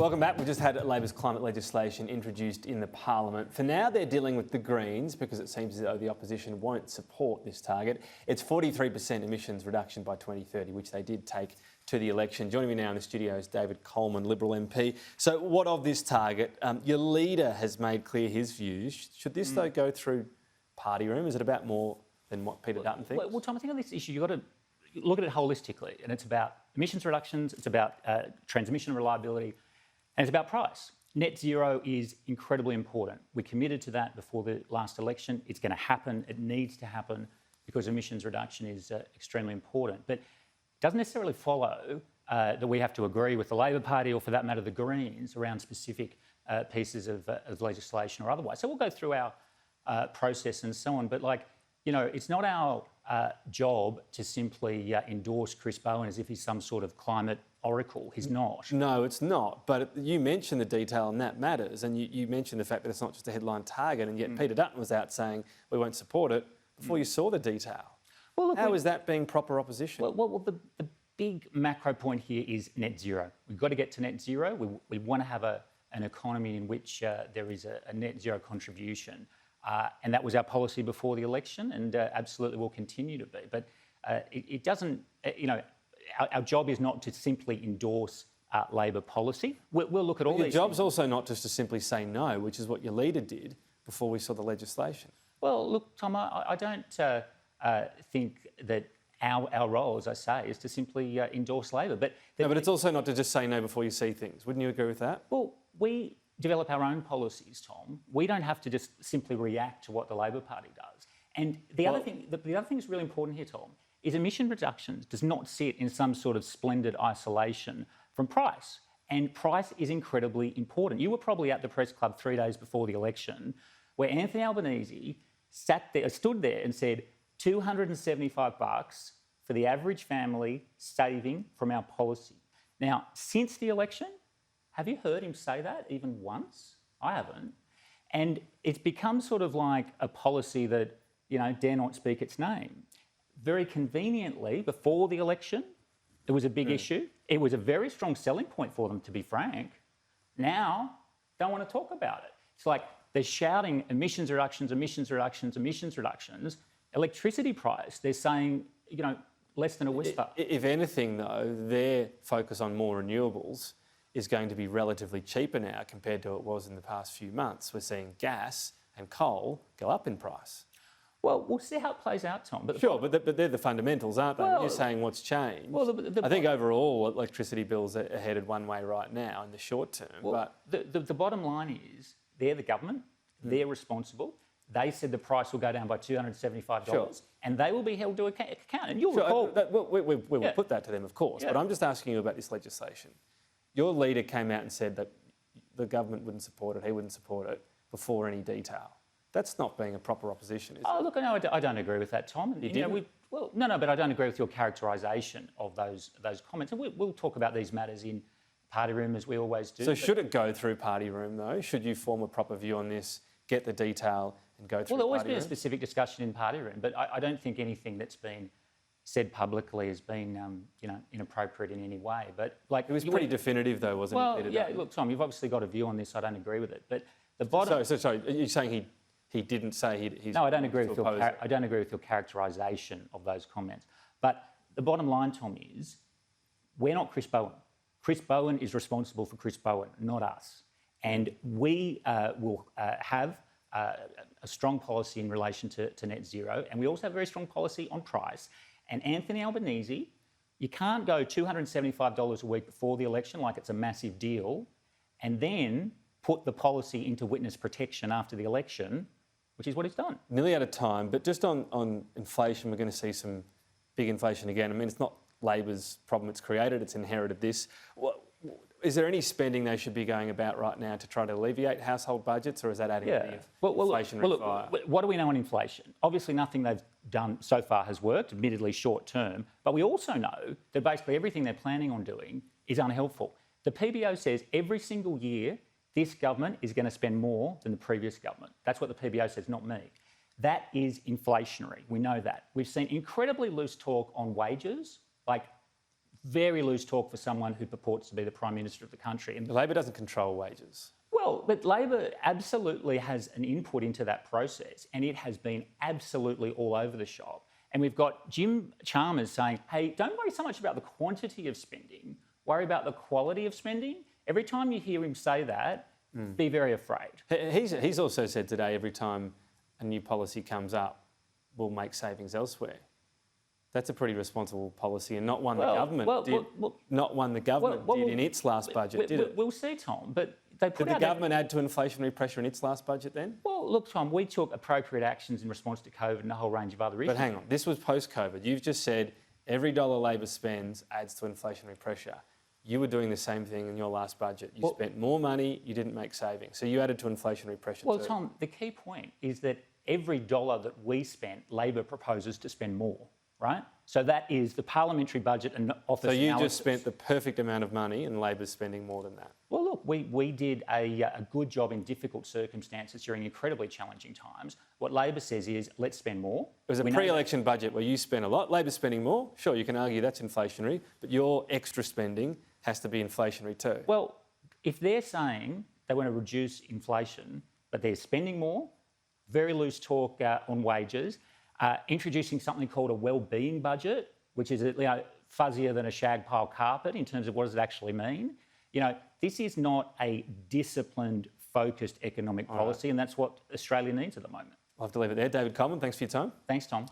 Welcome back. We just had Labor's climate legislation introduced in the Parliament. For now, they're dealing with the Greens because it seems as though the opposition won't support this target. It's 43% emissions reduction by 2030, which they did take to the election. Joining me now in the studio is David Coleman, Liberal MP. So what of this target? Your leader has made clear his views. Should this, though, go through party room? Is it about more than what Peter Dutton thinks? Well, Tom, I think on this issue, you've got to look at it holistically, and it's about emissions reductions, it's about transmission reliability, and it's about price. Net zero is incredibly important. We committed to that before the last election. It's going to happen. It needs to happen because emissions reduction is extremely important. But it doesn't necessarily follow that we have to agree with the Labor Party or, for that matter, the Greens around specific pieces of legislation or otherwise. So we'll go through our process and so on. But, it's not our job to simply endorse Chris Bowen as if he's some sort of climate oracle. He's not. No, it's not. But you mentioned the detail and that matters. And you mentioned the fact that it's not just a headline target, and yet Peter Dutton was out saying we won't support it before you saw the detail. Well, look, how is that being proper opposition? Well, the big macro point here is net zero. We've got to get to net zero. We want to have an economy in which there is a net zero contribution. And that was our policy before the election, and absolutely will continue to be. But it doesn't, our job is not to simply endorse Labor policy. We'll look at all these. Your job's also not just to simply say no, which is what your leader did before we saw the legislation. Well, look, Tom, I don't think that our role, as I say, is to simply endorse Labor. But it's also not to just say no before you see things. Wouldn't you agree with that? Well, we develop our own policies, Tom. We don't have to just simply react to what the Labor Party does. And the other thing that's really important here, Tom, is emission reductions does not sit in some sort of splendid isolation from price. And price is incredibly important. You were probably at the press club 3 days before the election where Anthony Albanese stood there and said $275 for the average family saving from our policy. Now, since the election, have you heard him say that even once? I haven't. And it's become sort of like a policy that, dare not speak its name. Very conveniently, before the election, it was a big issue. It was a very strong selling point for them, to be frank. Now, don't want to talk about it. It's like they're shouting emissions reductions, emissions reductions, emissions reductions. Electricity price, they're saying, less than a whisper. If anything, though, their focus on more renewables is going to be relatively cheaper now compared to what it was in the past few months. We're seeing gas and coal go up in price. Well, we'll see how it plays out, Tom. But they're the fundamentals, aren't they? You're saying what's changed. Well, I think overall electricity bills are headed one way right now in the short term. Well, but the bottom line is they're the government, they're responsible. They said the price will go down by $275 and they will be held to account. And you'll recall... We will put that to them, of course. But I'm just asking you about this legislation. Your leader came out and said that the government wouldn't support it, he wouldn't support it before any detail. That's not being a proper opposition, is it? Look, no, I don't agree with that, Tom. But I don't agree with your characterisation of those comments. And we'll talk about these matters in party room, as we always do. So should it go through party room, though? Should you form a proper view on this, get the detail and go through party room? Well, there's always been a specific discussion in party room, but I don't think anything that's been said publicly has been, inappropriate in any way. But it was pretty definitive, though, wasn't it? Well, yeah. Look, Tom, you've obviously got a view on this. I don't agree with it. But the bottom. Sorry. Are you saying he didn't say he's? No, I don't agree with your characterisation of those comments. But the bottom line, Tom, is we're not Chris Bowen. Chris Bowen is responsible for Chris Bowen, not us. And we will have a strong policy in relation to net zero, and we also have a very strong policy on price. And Anthony Albanese, you can't go $275 a week before the election like it's a massive deal and then put the policy into witness protection after the election, which is what he's done. Nearly out of time, but just on inflation, we're going to see some big inflation again. I mean, it's not Labor's problem it's created, it's inherited this. Is there any spending they should be going about right now to try to alleviate household budgets, or is that adding to the inflationary fire? What do we know on inflation? Obviously, nothing they've done so far has worked, admittedly short term, but we also know that basically everything they're planning on doing is unhelpful. The PBO says every single year this government is going to spend more than the previous government. That's what the PBO says, not me. That is inflationary. We know that. We've seen incredibly loose talk on wages, like very loose talk for someone who purports to be the Prime Minister of the country. And Labor doesn't control wages. well, but Labor absolutely has an input into that process, and it has been absolutely all over the shop. And we've got Jim Chalmers saying, hey, don't worry so much about the quantity of spending, worry about the quality of spending. Every time you hear him say that, be very afraid. He's also said today, every time a new policy comes up, we'll make savings elsewhere. That's a pretty responsible policy, and not one the government did. Not one the government did in its last budget, did it? We'll see, Tom. But they put Did the government add to inflationary pressure in its last budget then? Well, look, Tom, we took appropriate actions in response to COVID and a whole range of other issues. But hang on, this was post-COVID. You've just said every dollar Labor spends adds to inflationary pressure. You were doing the same thing in your last budget. You spent more money, you didn't make savings. So you added to inflationary pressure Well, too. Tom, the key point is that every dollar that we spent, Labor proposes to spend more, right? So that is the parliamentary budget and office So you analysis. just spent the perfect amount of money and Labor's spending more than that. Well, look, we did a good job in difficult circumstances during incredibly challenging times. What Labor says is, let's spend more. It was a pre-election budget where you spent a lot, Labor's spending more. Sure, you can argue that's inflationary, but your extra spending has to be inflationary too. Well, if they're saying they want to reduce inflation, but they're spending more, very loose talk on wages, introducing something called a well-being budget, which is fuzzier than a shag pile carpet in terms of what does it actually mean. This is not a disciplined, focused economic policy, and that's what Australia needs at the moment. I'll have to leave it there. David Coleman, thanks for your time. Thanks, Tom.